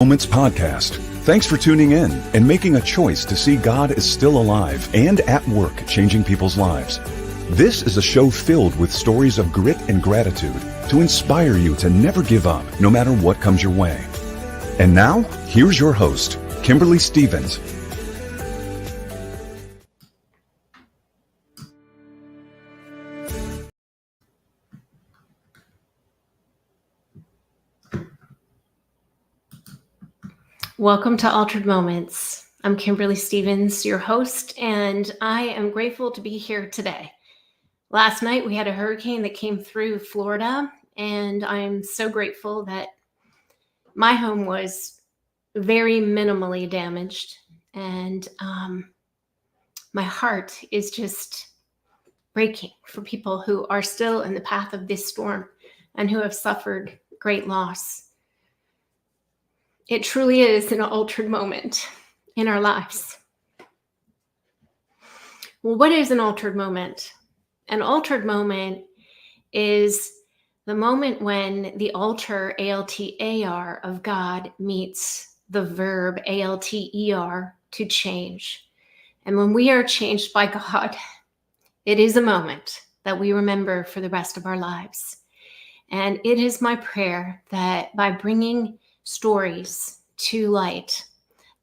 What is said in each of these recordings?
Moments podcast. Thanks for tuning in and making a choice to see God is still alive and at work changing people's lives. This is a show filled with stories of grit and gratitude to inspire you to never give up no matter what comes your way. And now, here's your host, Kimberly Stevens. Welcome to Altered Moments. I'm Kimberly Stevens, your host, and I am grateful to be here today. Last night we had a hurricane that came through Florida, and I'm so grateful that my home was very minimally damaged, and my heart is just breaking for people who are still in the path of this storm and who have suffered great loss. It truly is an altered moment in our lives. Well, what is an altered moment? An altered moment is the moment when the alter, A-L-T-A-R, of God meets the verb, A-L-T-E-R, to change. And when we are changed by God, it is a moment that we remember for the rest of our lives. And it is my prayer that by bringing stories to light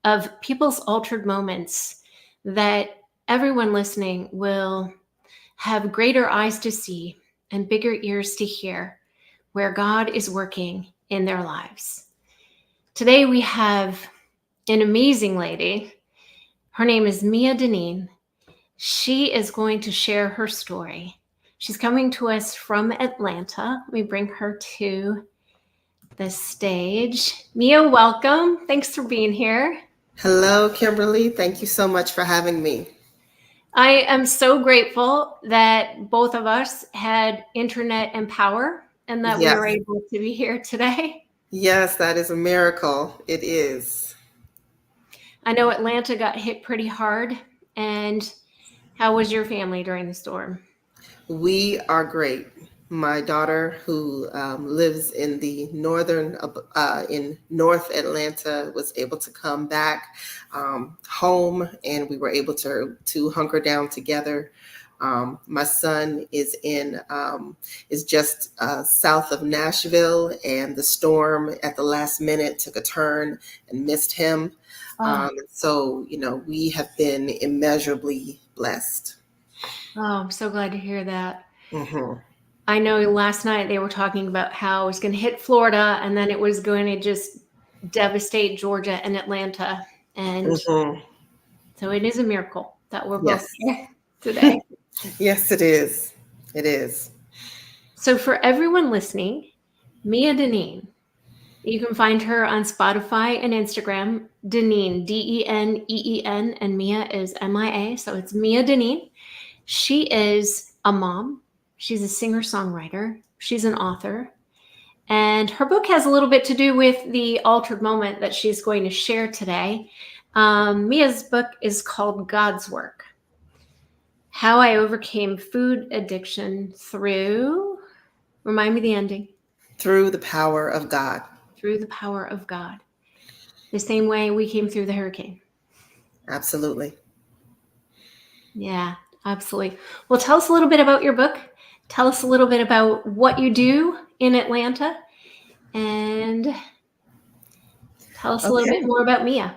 of people's altered moments, that everyone listening will have greater eyes to see and bigger ears to hear where God is working in their lives. Today we have an amazing lady. Her name is Mia Deneen. She is going to share her story. She's coming to us from Atlanta. Let me bring her to the stage. Mia, welcome. Thanks for being here. Hello, Kimberly. Thank you so much for having me. I am so grateful that both of us had internet and power and that we were able to be here today. Yes, that is a miracle. It is. I know Atlanta got hit pretty hard. And how was your family during the storm? We are great. My daughter, who lives in the in North Atlanta, was able to come back home, and we were able to hunker down together. My son is just south of Nashville, and the storm at the last minute took a turn and missed him. So, we have been immeasurably blessed. Oh, I'm so glad to hear that. Mm-hmm. I know last night they were talking about how it was going to hit Florida and then it was going to just devastate Georgia and Atlanta. And so it is a miracle that we're both here today. Yes, it is. It is. So for everyone listening, Mia Deneen, you can find her on Spotify and Instagram, Deneen, D-E-N-E-E-N, and Mia is M-I-A. So it's Mia Deneen. She is a mom. She's a singer-songwriter. She's an author. And her book has a little bit to do with the altered moment that she's going to share today. Mia's book is called God's Work: How I Overcame Food Addiction Through, remind me the ending. Through the power of God. Through the power of God. The same way we came through the hurricane. Absolutely. Yeah, absolutely. Well, tell us a little bit about your book. Tell us a little bit about what you do in Atlanta, and tell us a little bit more about Mia.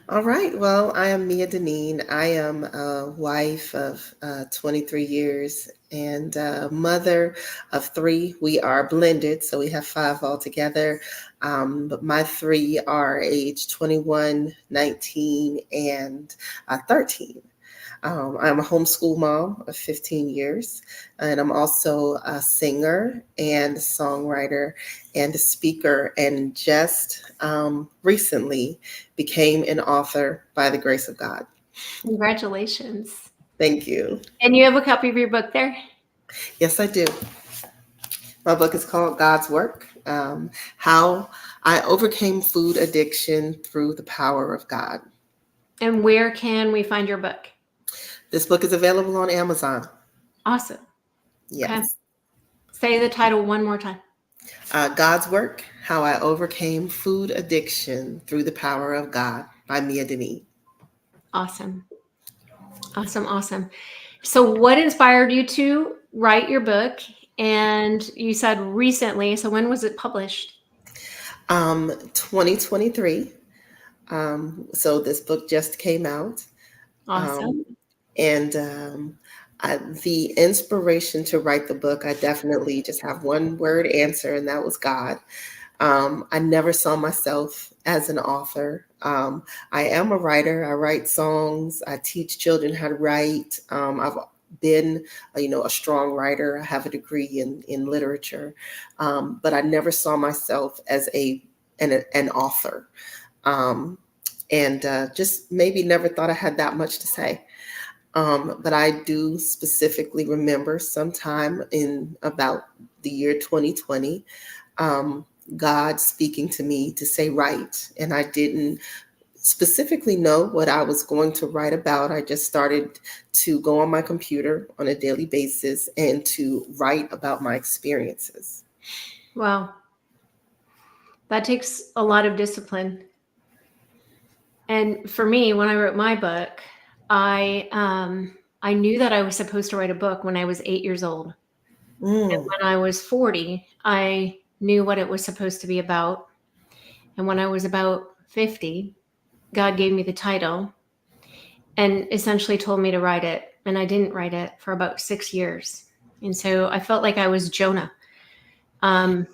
All right. Well, I am Mia Deneen. I am a wife of 23 years and a mother of 3. We are blended, so we have 5 altogether. But my 3 are age 21, 19, and 13. I'm a homeschool mom of 15 years, and I'm also a singer and a songwriter and a speaker, and just recently became an author by the grace of God. Congratulations. Thank you. And you have a copy of your book there? Yes, I do. My book is called God's Work: How I Overcame Food Addiction Through the Power of God. And where can we find your book? This book is available on Amazon. Awesome. Yes. Okay. Say the title one more time. God's Work: How I Overcame Food Addiction Through the Power of God by Mia Deneen. Awesome. Awesome. Awesome. So what inspired you to write your book? And you said recently, so when was it published? 2023. So this book just came out. Awesome. And the inspiration to write the book, I definitely just have one word answer, and that was God. I never saw myself as an author. I am a writer. I write songs. I teach children how to write. I've been, a strong writer. I have a degree in literature, but I never saw myself as an author, and just maybe never thought I had that much to say. But I do specifically remember sometime in about the year 2020. God speaking to me to say write, and I didn't specifically know what I was going to write about. I just started to go on my computer on a daily basis and to write about my experiences. Wow. That takes a lot of discipline. And for me, when I wrote my book, I knew that I was supposed to write a book when I was 8 years old. And Mm. when I was 40, I knew what it was supposed to be about. And when I was about 50, God gave me the title and essentially told me to write it. And I didn't write it for about 6 years. And so I felt like I was Jonah, out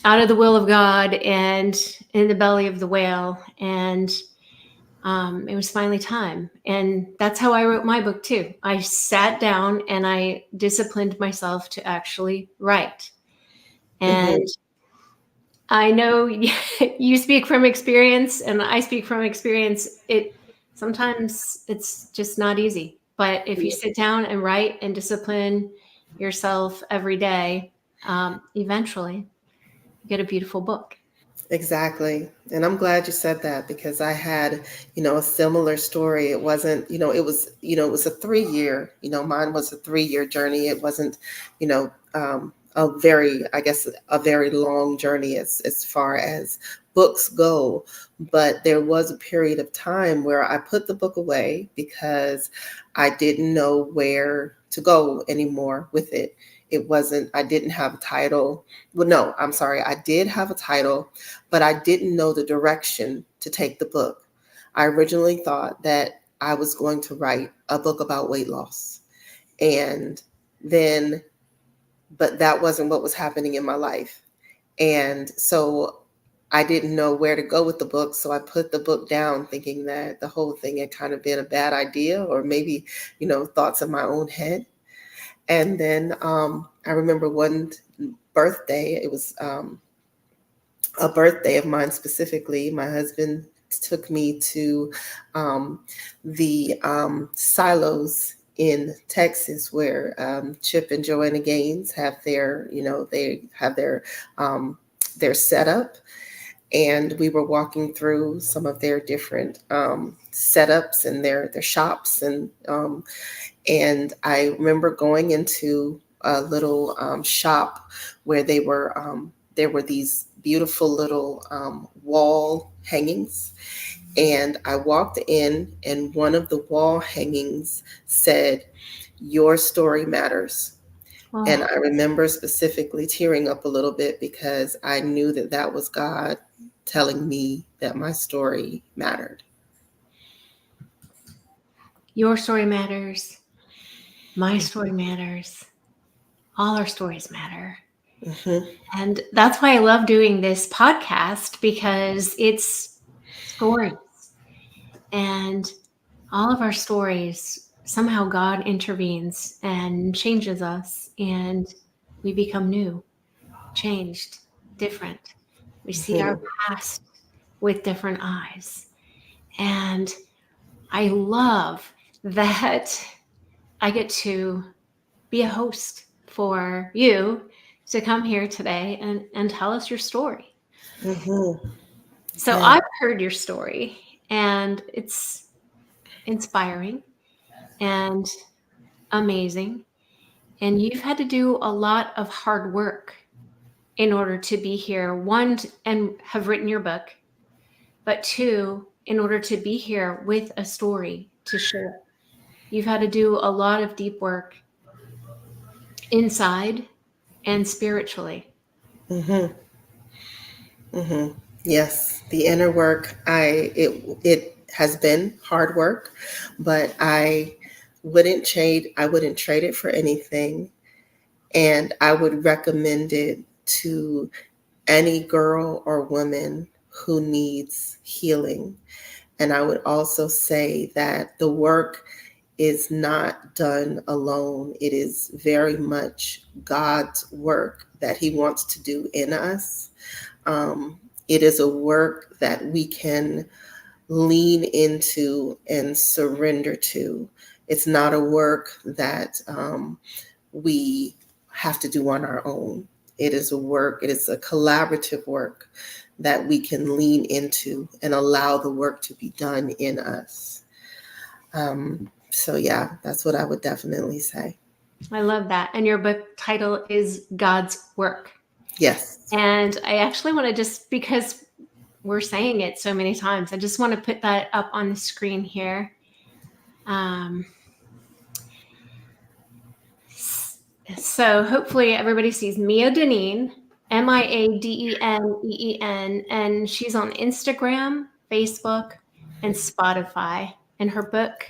of the will of God and in the belly of the whale. And it was finally time. And that's how I wrote my book too. I sat down and I disciplined myself to actually write. And Mhm. I know you speak from experience and I speak from experience. Sometimes it's just not easy. But if you sit down and write and discipline yourself every day, eventually you get a beautiful book. Exactly. And I'm glad you said that because I had, a similar story. It wasn't, it was a 3 year, mine was a 3 year journey. It wasn't, a very long journey as far as books go. But there was a period of time where I put the book away because I didn't know where to go anymore with it. I didn't have a title. Well, no, I'm sorry. I did have a title, but I didn't know the direction to take the book. I originally thought that I was going to write a book about weight loss. And then, but that wasn't what was happening in my life. And so I didn't know where to go with the book. So I put the book down thinking that the whole thing had kind of been a bad idea or maybe, thoughts in my own head. And then I remember one birthday, it was a birthday of mine specifically. My husband took me to the silos in Texas where Chip and Joanna Gaines have their setup. And we were walking through some of their different setups and their shops. And I remember going into a little shop where there were these beautiful little wall hangings. And I walked in, and one of the wall hangings said, "Your story matters." And Oh, I remember specifically tearing up a little bit because I knew that that was God telling me that my story mattered. your story matters. My story matters. All our stories matter. Mhm. And that's why I love doing this podcast because it's stories. And all of our stories, somehow God intervenes and changes us, and we become new, changed, different. We see our Mhm. past with different eyes. And I love that I get to be a host for you to come here today and tell us your story. Mhm. So Yeah. I've heard your story and it's inspiring and amazing. And you've had to do a lot of hard work in order to be here. One, and have written your book, but two, in order to be here with a story to share. You've had to do a lot of deep work inside and spiritually. Mm-hmm. Mm-hmm. Yes, the inner work. It has been hard work, but I wouldn't trade it for anything, and I would recommend it to any girl or woman who needs healing. And I would also say that the work is not done alone. It is very much God's work that He wants to do in us. It is a work that we can lean into and surrender to. It's not a work that we have to do on our own. It is a collaborative work that we can lean into and allow the work to be done in us. So yeah, that's what I would definitely say. I love that. And your book title is God's Work. Yes. And I actually want to, just because we're saying it so many times, I just want to put that up on the screen here. So hopefully everybody sees Mia Deneen, Miadeneen, and she's on Instagram, Facebook, and Spotify. And her book,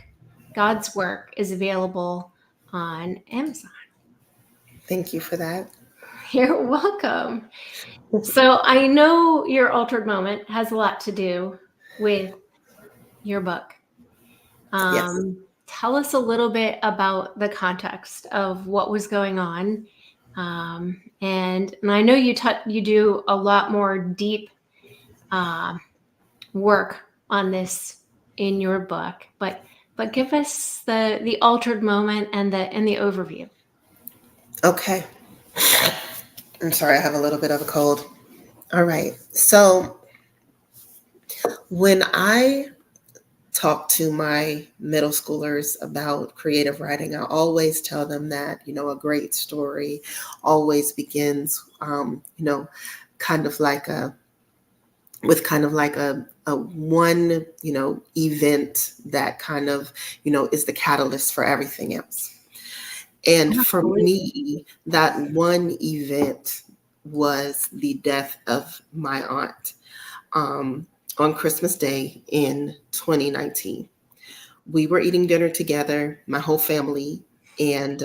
God's Work, is available on Amazon. Thank you for that. You're welcome. So I know your altered moment has a lot to do with your book. Yes. Tell us a little bit about the context of what was going on. And I know you do a lot more deep work on this in your book, but give us the altered moment and the overview. Okay. I'm sorry, I have a little bit of a cold. All right. So when I talk to my middle schoolers about creative writing, I always tell them that, a great story always begins, kind of like a one, event that kind of, is the catalyst for everything else. And for me, that one event was the death of my aunt on Christmas Day in 2019. We were eating dinner together, my whole family, and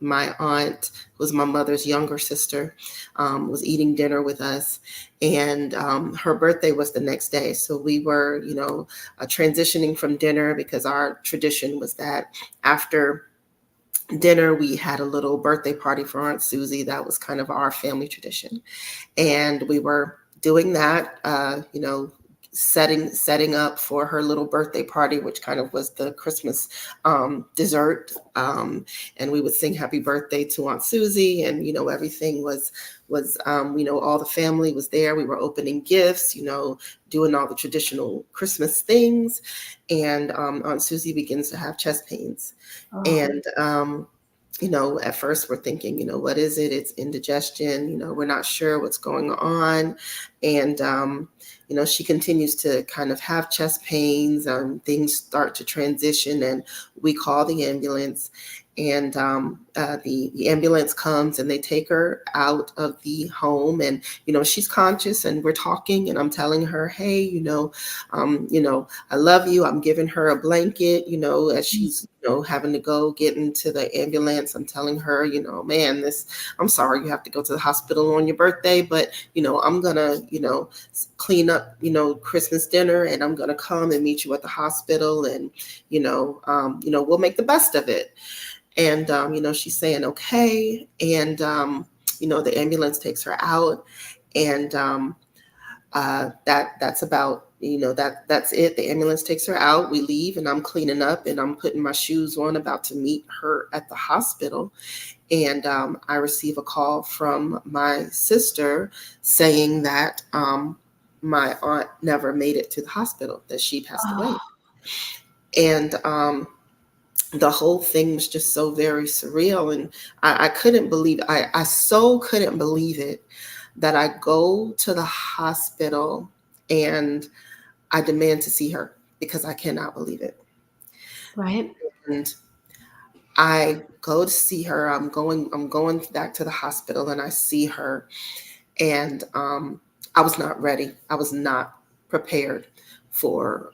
my aunt, who was my mother's younger sister, was eating dinner with us, and her birthday was the next day. So we were, transitioning from dinner, because our tradition was that after dinner, we had a little birthday party for Aunt Susie. That was kind of our family tradition. And we were doing that, setting up for her little birthday party, which kind of was the Christmas dessert. And we would sing happy birthday to Aunt Susie. And, everything was, all the family was there. We were opening gifts, doing all the traditional Christmas things. And Aunt Susie begins to have chest pains. Oh. And, at first we're thinking, what is it? It's indigestion. We're not sure what's going on. And, she continues to kind of have chest pains. Things start to transition, and we call the ambulance. And the ambulance comes, and they take her out of the home. And, she's conscious, and we're talking, and I'm telling her, hey, I love you. I'm giving her a blanket, as she's, having to go get into the ambulance. I'm telling her, man, I'm sorry you have to go to the hospital on your birthday, but, I'm going to, clean up, Christmas dinner, and I'm going to come and meet you at the hospital, and, we'll make the best of it. And, she's saying, okay. And, the ambulance takes her out, and that's about, that's it. The ambulance takes her out. We leave, and I'm cleaning up, and I'm putting my shoes on, about to meet her at the hospital. And I receive a call from my sister saying that my aunt never made it to the hospital, that she passed away. And the whole thing was just so very surreal. And I couldn't believe, I so couldn't believe it. that I go to the hospital and I demand to see her because I cannot believe it. Right. And I go to see her. I'm going back to the hospital and I see her, and I was not ready. I was not prepared for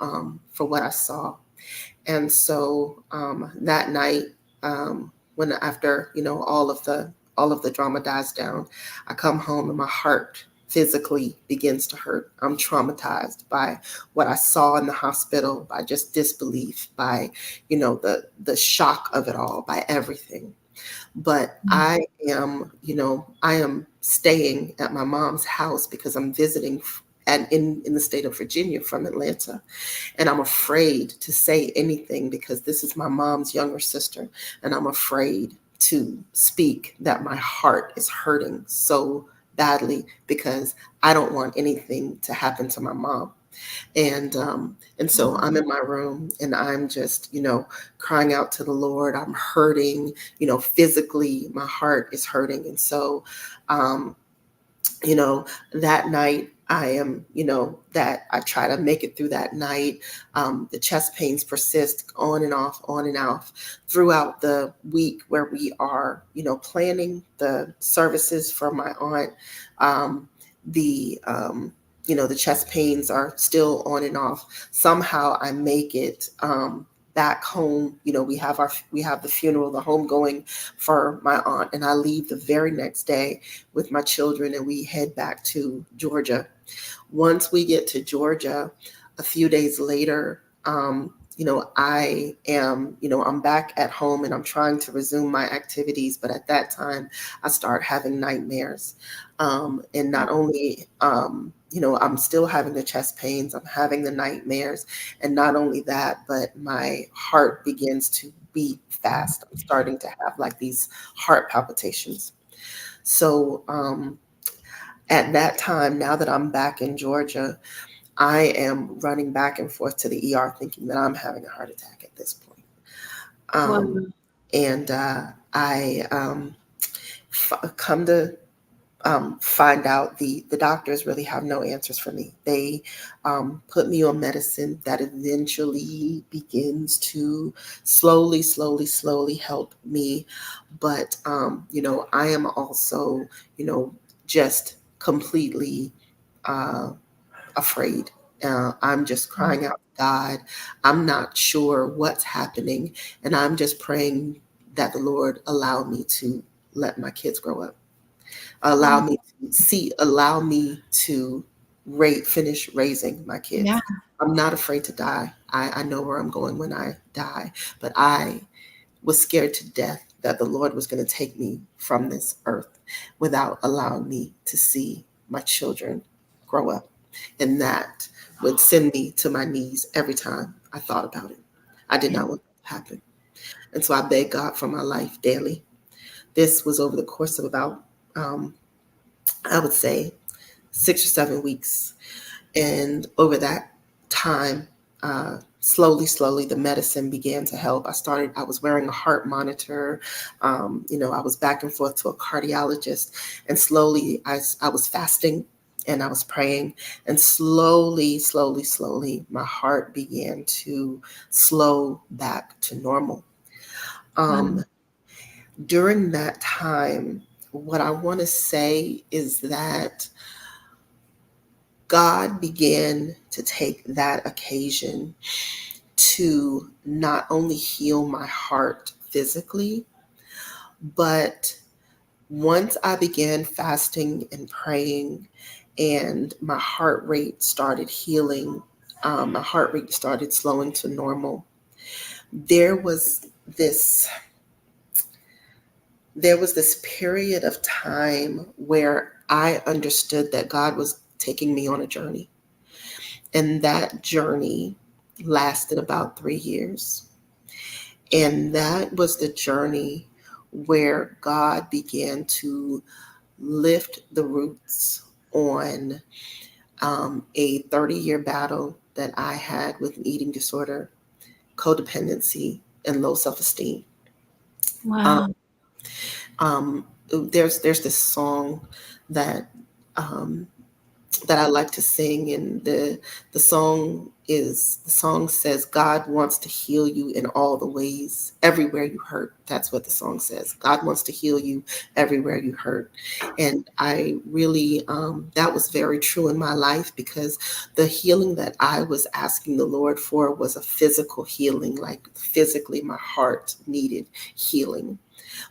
what I saw. And so that night, when after all of the drama dies down, I come home and my heart physically begins to hurt. I'm traumatized by what I saw in the hospital, by just disbelief, by the shock of it all, by everything. But I am staying at my mom's house because I'm visiting in the state of Virginia from Atlanta. And I'm afraid to say anything because this is my mom's younger sister. And I'm afraid to speak that my heart is hurting so badly because I don't want anything to happen to my mom. And so I'm in my room and I'm just, crying out to the Lord. I'm hurting, physically, my heart is hurting. And so, um, that night I am, that I try to make it through that night. The chest pains persist on and off throughout the week where we are, planning the services for my aunt. Um, the chest pains are still on and off. Somehow I make it back home. We have the funeral, the homegoing for my aunt, and I leave the very next day with my children, and we head back to Georgia. Once we get to Georgia, a few days later, I'm back at home and I'm trying to resume my activities. But at that time, I start having nightmares. And not only, I'm still having the chest pains, I'm having the nightmares. And not only that, but my heart begins to beat fast. I'm starting to have like these heart palpitations. So at that time, now that I'm back in Georgia, I am running back and forth to the ER thinking that I'm having a heart attack at this point. Wow. And I come to find out the doctors really have no answers for me. They put me on medicine that eventually begins to slowly help me. But, I am also, just completely afraid. I'm just crying out to God. I'm not sure what's happening. And I'm just praying that the Lord allow me to let my kids grow up. Allow me to finish raising my Yeah. kids. I'm not afraid to die. I know where I'm going when I die, but I was scared to death that the Lord was going to take me from this earth without allowing me to see my children grow up. And that would send me to my knees every time I thought about it. I did not want that to happen. And so I begged God for my life daily. This was over the course of about, I would say, 6 or 7 weeks. And over that time, slowly, the medicine began to help. I was wearing a heart monitor. I was back and forth to a cardiologist. And slowly, I was fasting and I was praying. And slowly, my heart began to slow back to normal. Wow. During that time, what I want to say is that God began to take that occasion to not only heal my heart physically, but once I began fasting and praying and my heart rate started healing, my heart rate started slowing to normal, there was this period of time where I understood that God was taking me on a journey. And that journey lasted about 3 years. And that was the journey where God began to lift the roots on a 30-year battle that I had with an eating disorder, codependency, and low self-esteem. Um, Wow. there's this song that um, that I like to sing, and the song says God wants to heal you in all the ways, everywhere you hurt. That's what the song says. God wants to heal you everywhere you hurt. And I really, that was very true in my life, because the healing that I was asking the Lord for was a physical healing. Like, physically my heart needed healing.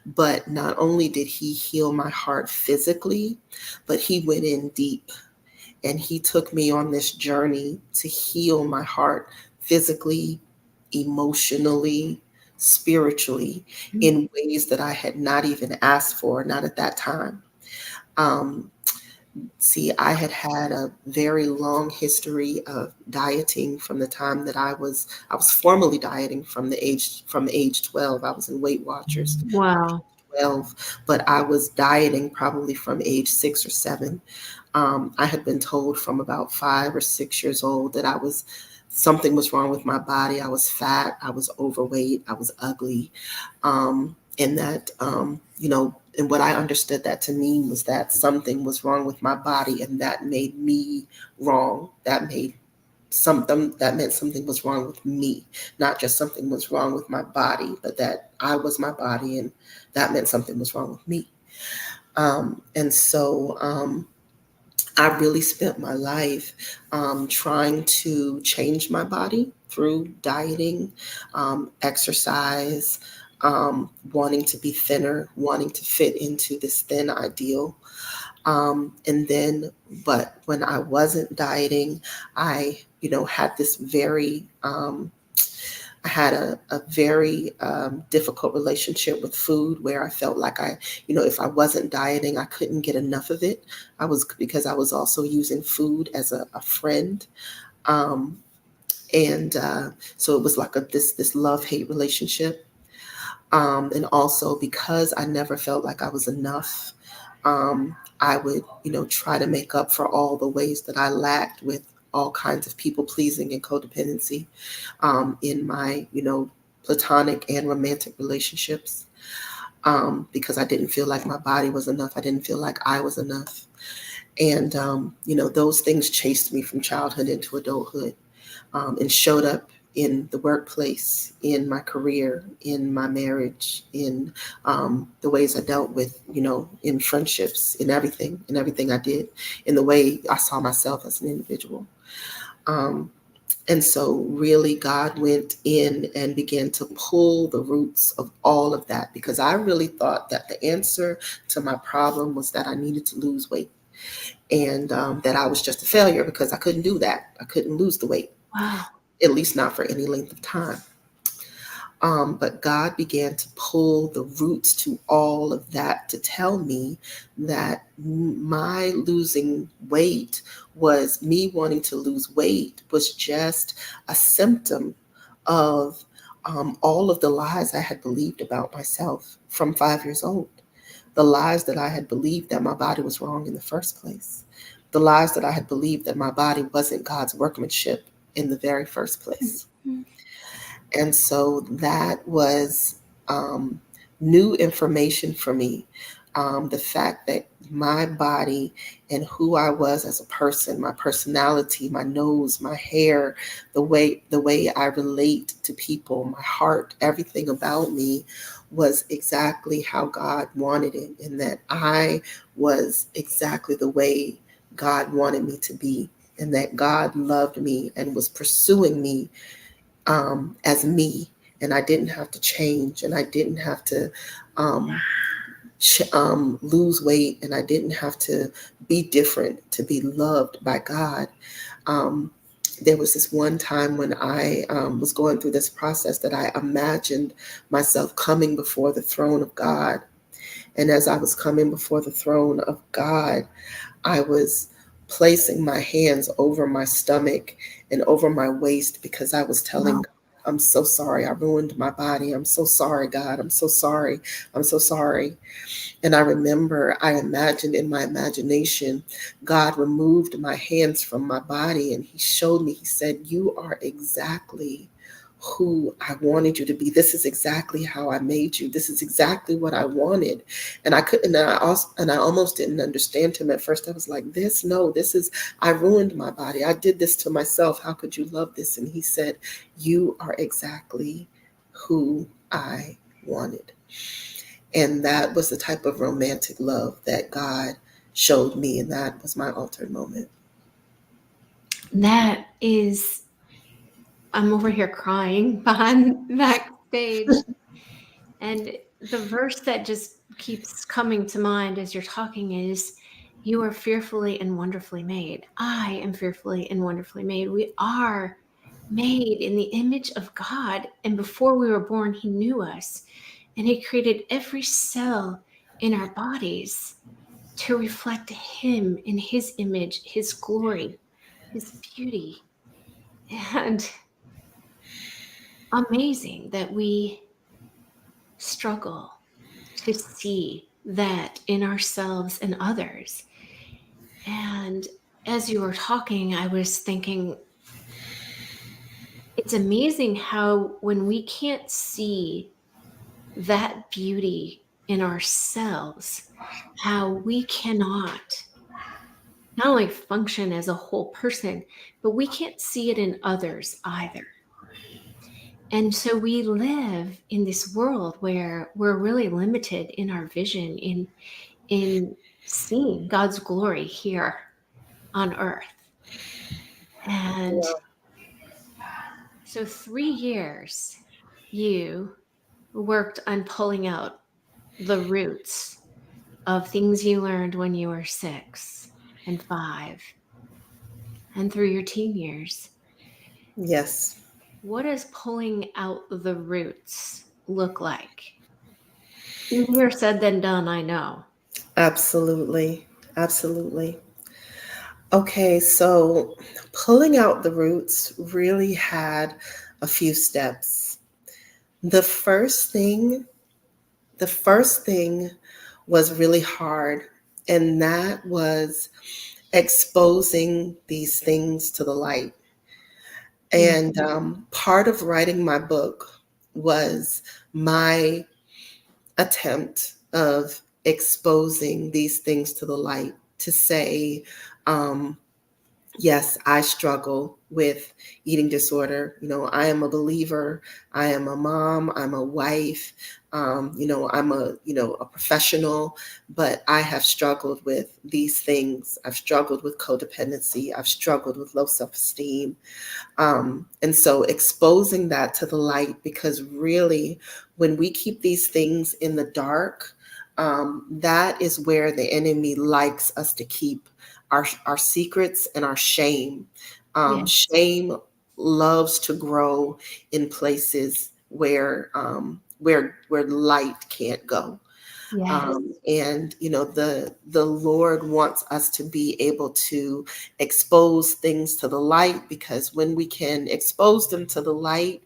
But not only did he heal my heart physically, but he went in deep, and he took me on this journey to heal my heart physically, emotionally, spiritually, in ways that I had not even asked for, not at that time. Um, See, I had a very long history of dieting from the time that I was formally dieting from age 12. I was in Weight Watchers from age Wow. 12, but I was dieting probably from age 6 or 7. I had been told from about 5 or 6 years old that something was wrong with my body. I was fat, I was overweight, I was ugly. And that, and what I understood that to mean was that something was wrong with my body, and that made me wrong. That meant something was wrong with me, not just something was wrong with my body, but that I was my body, and that meant something was wrong with me. And so I really spent my life trying to change my body through dieting, exercise, wanting to be thinner, wanting to fit into this thin ideal. But when I wasn't dieting, I, had this I had a very difficult relationship with food, where I felt like if I wasn't dieting, I couldn't get enough of it. Because I was also using food as a friend. Um, and so it was like this love-hate relationship. And also, because I never felt like I was enough, I would, try to make up for all the ways that I lacked with all kinds of people pleasing and codependency in my, platonic and romantic relationships, because I didn't feel like my body was enough. I didn't feel like I was enough. And, those things chased me from childhood into adulthood, and showed up in the workplace, in my career, in my marriage, in the ways I dealt with, in friendships, in everything I did, in the way I saw myself as an individual. Um, and so really God went in and began to pull the roots of all of that, because I really thought that the answer to my problem was that I needed to lose weight, and that I was just a failure because I couldn't do that. I couldn't lose the weight, Wow. at least not for any length of time. But God began to pull the roots to all of that to tell me that my losing weight was me wanting to lose weight was just a symptom of all of the lies I had believed about myself from 5 years old. The lies that I had believed that my body was wrong in the first place. The lies that I had believed that my body wasn't God's workmanship in the very first place. Mm-hmm. And so that was um, new information for me. The fact that my body and who I was as a person, my personality, my nose, my hair, the way I relate to people, my heart, everything about me was exactly how God wanted it, and that I was exactly the way God wanted me to be, and that God loved me and was pursuing me as me, and I didn't have to change, and I didn't have to um, lose weight, and I didn't have to be different to be loved by God. Um, there was this one time when I was going through this process that I imagined myself coming before the throne of God. And as I was coming before the throne of God, I was placing my hands over my stomach and over my waist, because I was telling Wow. God, I'm so sorry. I ruined my body. I'm so sorry, God. I'm so sorry. I'm so sorry. And I remember I imagined in my imagination, God removed my hands from my body, and he showed me, he said, you are exactly who I wanted you to be. This is exactly how I made you. This is exactly what I wanted. And I couldn't, and I almost didn't understand him at first. I was like, no, this is, I ruined my body. I did this to myself. How could you love this? And he said, you are exactly who I wanted. And that was the type of romantic love that God showed me. And that was my altered moment. That is, I'm over here crying behind backstage. And the verse that just keeps coming to mind as you're talking is, you are fearfully and wonderfully made. I am fearfully and wonderfully made. We are made in the image of God. And before we were born, He knew us. And He created every cell in our bodies to reflect Him in His image, His glory, His beauty. And amazing that we struggle to see that in ourselves and others. And as you were talking, I was thinking, it's amazing how when we can't see that beauty in ourselves, how we cannot not only function as a whole person, but we can't see it in others either. And so we live in this world where we're really limited in our vision, in seeing God's glory here on earth. And so 3 years you worked on pulling out the roots of things you learned when you were 6 and 5 and through your teen years. Yes. What does pulling out the roots look like? Easier said than done, I know. Absolutely. Absolutely. Okay, so pulling out the roots really had a few steps. The first thing, the first thing was really hard, and that was exposing these things to the light. Mm. And part of writing my book was my attempt of exposing these things to the light, to say, yes, I struggle with eating disorder. I am a believer. I am a mom. I'm a wife. I'm a professional, but I have struggled with these things. I've struggled with codependency. I've struggled with low self-esteem. And so exposing that to the light, because really, when we keep these things in the dark, that is where the enemy likes us to keep our secrets and our shame. Yes. Shame loves to grow in places where light can't go. Yes. And the Lord wants us to be able to expose things to the light, because when we can expose them to the light,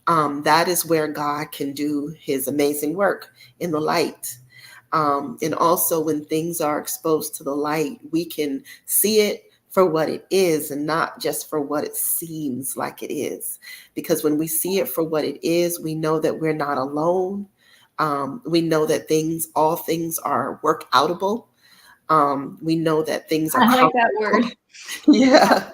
that is where God can do His amazing work, in the light. And also, when things are exposed to the light, we can see it for what it is and not just for what it seems like it is. Because when we see it for what it is, we know that we're not alone. We know that all things are work outable. We know that things are I like that word. yeah.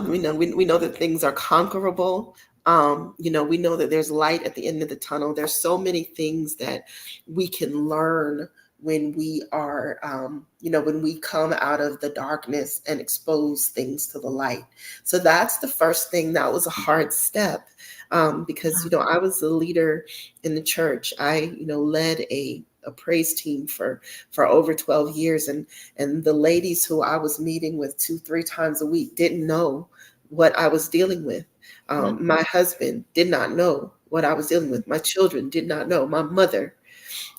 We know that things are conquerable. We know that there's light at the end of the tunnel. There's so many things that we can learn when we are, when we come out of the darkness and expose things to the light. So that's the first thing. That was a hard step, because, I was the leader in the church. I, led a praise team for over 12 years. And the ladies who I was meeting with 2-3 times a week didn't know what I was dealing with. My husband did not know what I was dealing with. My children did not know. My mother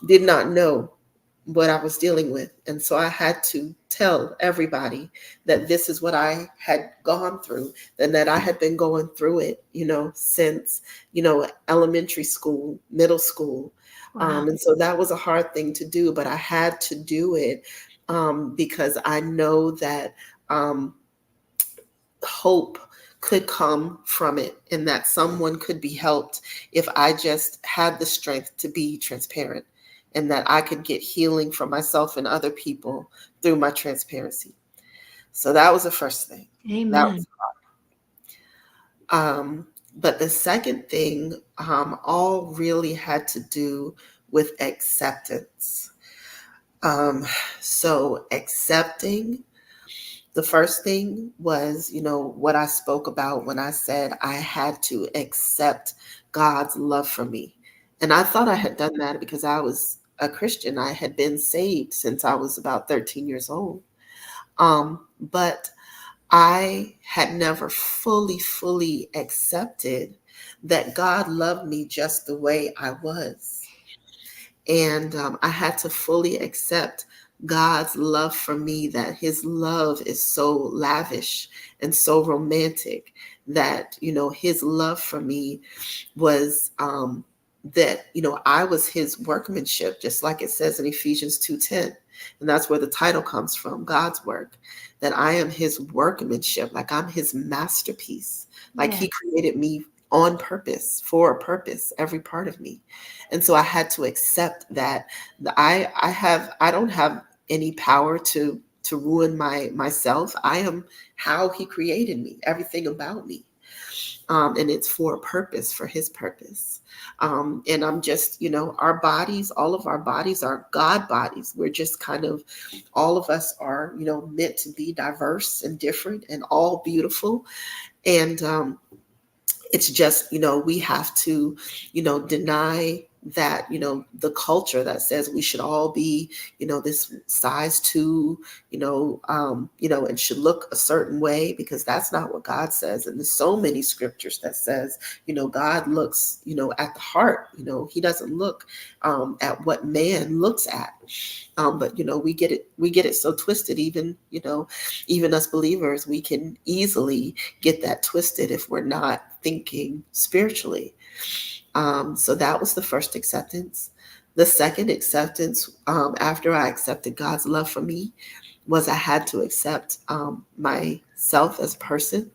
did not know what I was dealing with. And so I had to tell everybody that this is what I had gone through, and that I had been going through it, since, elementary school, middle school. Wow. And so that was a hard thing to do, but I had to do it, because I know that hope could come from it, and that someone could be helped if I just had the strength to be transparent, and that I could get healing for myself and other people through my transparency. So that was the first thing. That Amen. was but the second thing all really had to do with acceptance. So accepting, the first thing was, what I spoke about when I said I had to accept God's love for me. And I thought I had done that because I was a Christian. I had been saved since I was about 13 years old. But I had never fully accepted that God loved me just the way I was. And I had to fully accept God's love for me, that his love is so lavish and so romantic, that, his love for me was that, I was his workmanship, just like it says in Ephesians 2:10. And that's where the title comes from, God's work, that I am his workmanship, like I'm his masterpiece, like Yeah. he created me on purpose, for a purpose, every part of me. And so I had to accept that I don't have any power to ruin myself. I am how he created me, everything about me. And it's for a purpose, for his purpose. And I'm just, our bodies, all of our bodies are God bodies. We're just kind of, all of us are, meant to be diverse and different and all beautiful. And it's just, we have to, deny that, the culture that says we should all be, this size 2, and should look a certain way, because that's not what God says. And there's so many scriptures that says, God looks, at the heart. He doesn't look at what man looks at. But we get it so twisted. Even us believers, we can easily get that twisted if we're not thinking spiritually. So that was the first acceptance. The second acceptance, after I accepted God's love for me, was I had to accept myself as a person,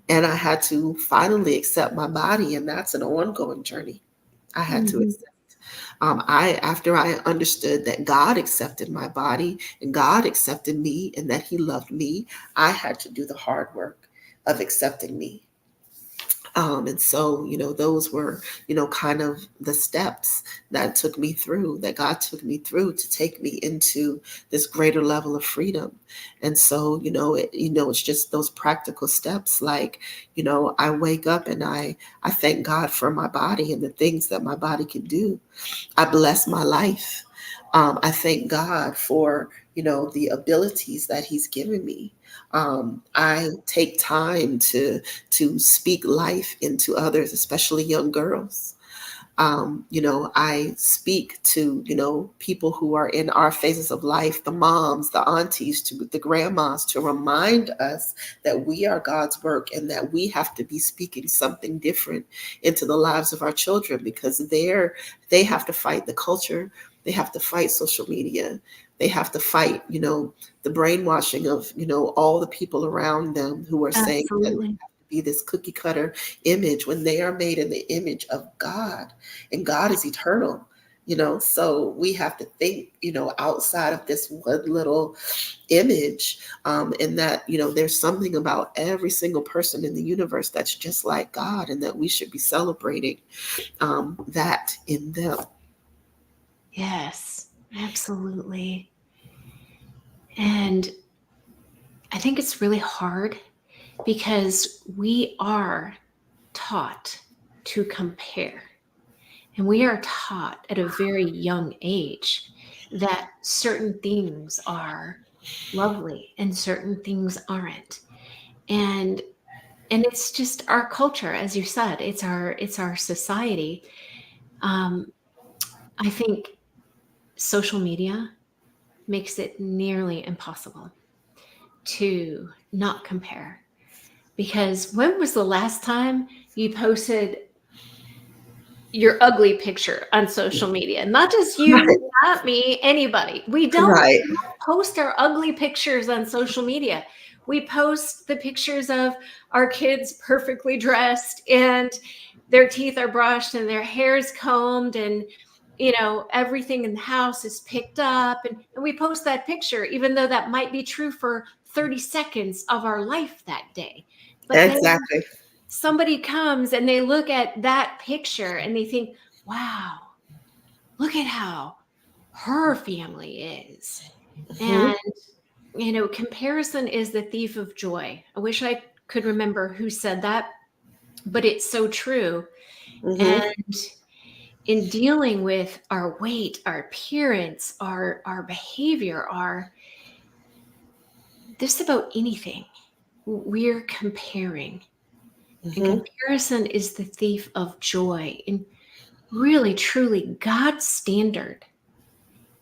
and I had to finally accept my body, and that's an ongoing journey. I had to Mhm. accept. After I understood that God accepted my body and God accepted me and that he loved me, I had to do the hard work of accepting me. And so, those were, kind of the steps that God took me through to take me into this greater level of freedom. And so, it's just those practical steps. Like, I wake up and I thank God for my body and the things that my body can do. I bless my life. I thank God for, the abilities that he's given me. I take time to speak life into others, especially young girls. I speak to, people who are in our phases of life, the moms, the aunties, to the grandmas, to remind us that we are God's work and that we have to be speaking something different into the lives of our children, because they have to fight the culture. They have to fight social media. They have to fight, the brainwashing of, all the people around them who are saying that Absolutely. be this cookie cutter image when they are made in the image of God, and God is eternal. So we have to think, outside of this one little image, and that, there's something about every single person in the universe that's just like God, and that we should be celebrating that in them. Yes, absolutely. And I think it's really hard because we are taught to compare. And we are taught at a very young age that certain things are lovely and certain things aren't. And it's just our culture, as you said, it's our society. Um, I think social media makes it nearly impossible to not compare. Because when was the last time you posted your ugly picture on social media? Not just Right. you, not me, anybody. We don't Right. post our ugly pictures on social media. we post the pictures of our kids perfectly dressed and their teeth are brushed and their hair's combed and everything in the house is picked up, and we post that picture, even though that might be true for 30 seconds of our life that day. But then Exactly. somebody comes and they look at that picture and they think, wow, look at how her family is. Mhm. And comparison is the thief of joy. I wish I could remember who said that, but it's so true. Mhm. And in dealing with our weight, our appearance, our behavior, our this about anything, we're comparing. And Mhm. comparison is the thief of joy. And really, truly, God's standard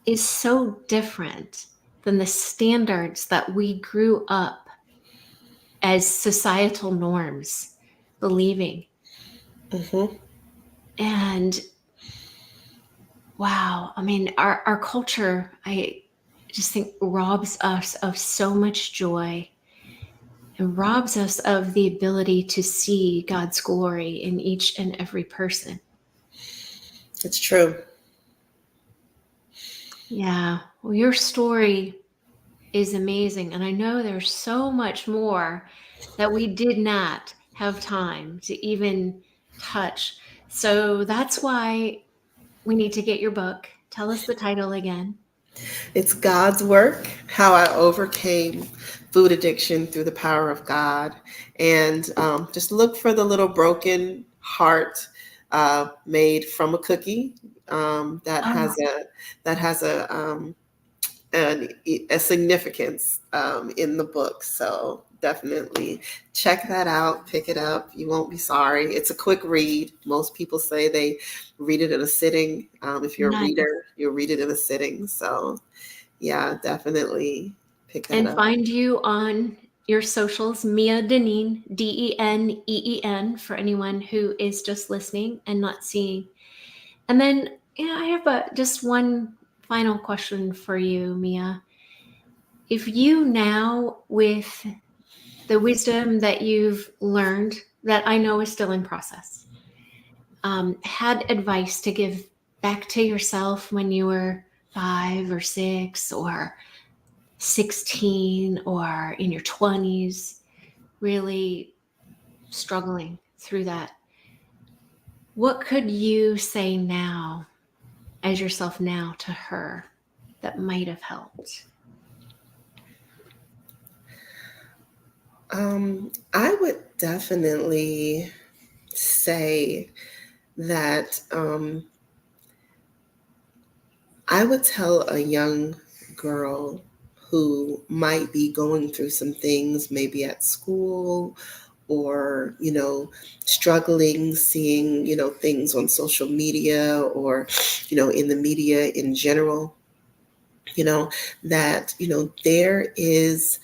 is so different than the standards that we grew up as societal norms believing. Mhm. And wow, I mean, our culture, I just think, robs us of so much joy and robs us of the ability to see God's glory in each and every person. It's true. Yeah. Well, your story is amazing. And I know there's so much more that we did not have time to even touch. So that's why we need to get your book. Tell us the title again. It's God's work, how I overcame food addiction through the power of God. And just look for the little broken heart made from a cookie that Oh, has a significance in the book. So definitely check that out, pick it up. You won't be sorry. It's a quick read. Most people say they read it in a sitting. If you're a nice. reader, you'll read it in a sitting. So yeah, definitely pick that And up. find you on your socials, Mia Deneen, Deneen, for anyone who is just listening and not seeing. And then, I have just one final question for you, Mia. If you now, with the wisdom that you've learned, that I know is still in process, had advice to give back to yourself when you were 5 or 6 or 16 or in your 20s, really struggling through that, what could you say now, as yourself now, to her that might have helped? I would definitely say that I would tell a young girl who might be going through some things, maybe at school or, struggling seeing, things on social media or, in the media in general, you know, that, there is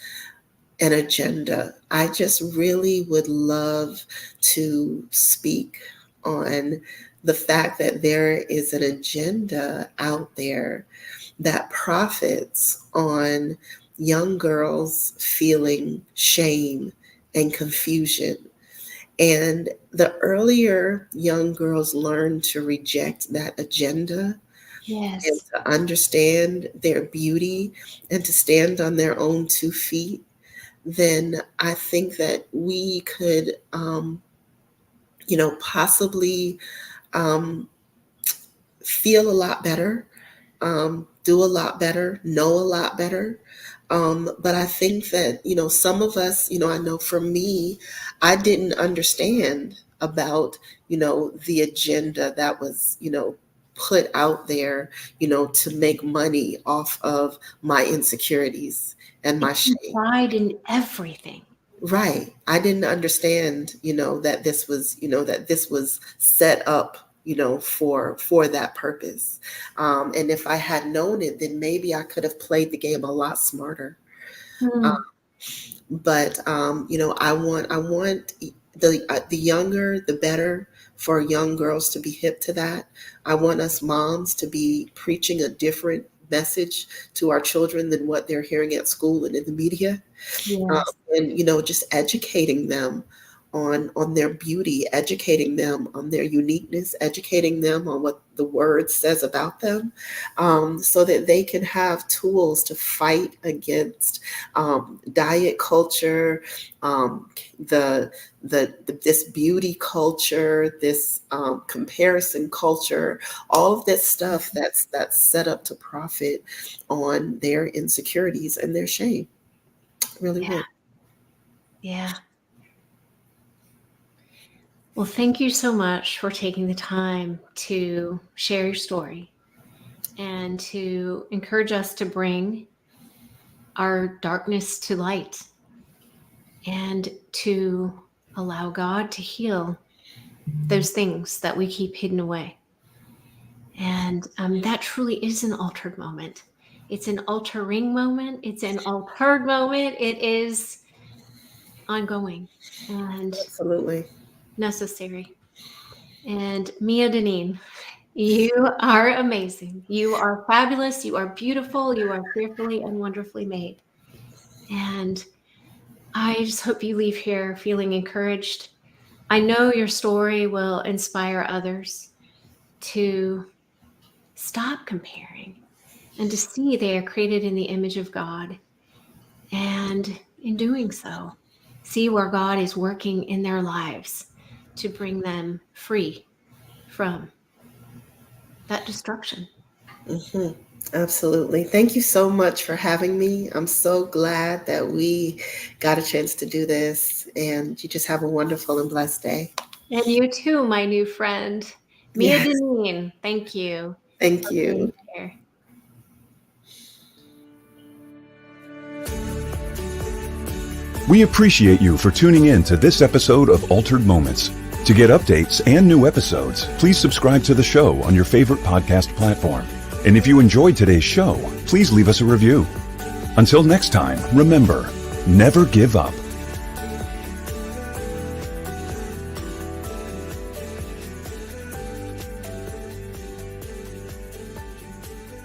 an agenda. I just really would love to speak on the fact that there is an agenda out there that profits on young girls feeling shame and confusion. And the earlier young girls learn to reject that agenda and Yes. to understand their beauty and to stand on their own 2 feet, then I think that we could, possibly um, feel a lot better, do a lot better, know a lot better. But I think that, some of us, I know for me, I didn't understand about, the agenda that was, put out there, to make money off of my insecurities and my It's shame. implied in everything. Right. I didn't understand, that this was set up, for that purpose. And if I had known it, then maybe I could have played the game a lot smarter. Uh, Hmm. but I want the younger, the better for young girls to be hip to that. I want us moms to be preaching a different, message to our children than what they're hearing at school and in the media. Yes. And just educating them on their beauty, educating them on their uniqueness, educating them on what the word says about them, so that they can have tools to fight against diet culture, this beauty culture, this comparison culture, all of that stuff that's set up to profit on their insecurities and their shame. Really Yeah. would. Yeah. Well, thank you so much for taking the time to share your story and to encourage us to bring our darkness to light and to allow God to heal those things that we keep hidden away. And that truly is an altered moment. It's an altering moment. It's an altered moment. It is ongoing and Absolutely. necessary. And Mia Deneen, you are amazing. You are fabulous. You are beautiful. You are fearfully and wonderfully made. And I just hope you leave here feeling encouraged. I know your story will inspire others to stop comparing and to see they are created in the image of God. And in doing so, see where God is working in their lives to bring them free from that destruction. Mm-hmm. Absolutely. Thank you so much for having me. I'm so glad that we got a chance to do this, and you just have a wonderful and blessed day. And you too, my new friend, Mia Yes. Deneen. Thank you. Thank for being you. here. We appreciate you for tuning in to this episode of Altered Moments. To get updates and new episodes, please subscribe to the show on your favorite podcast platform. And if you enjoyed today's show, please leave us a review. Until next time, remember, never give up.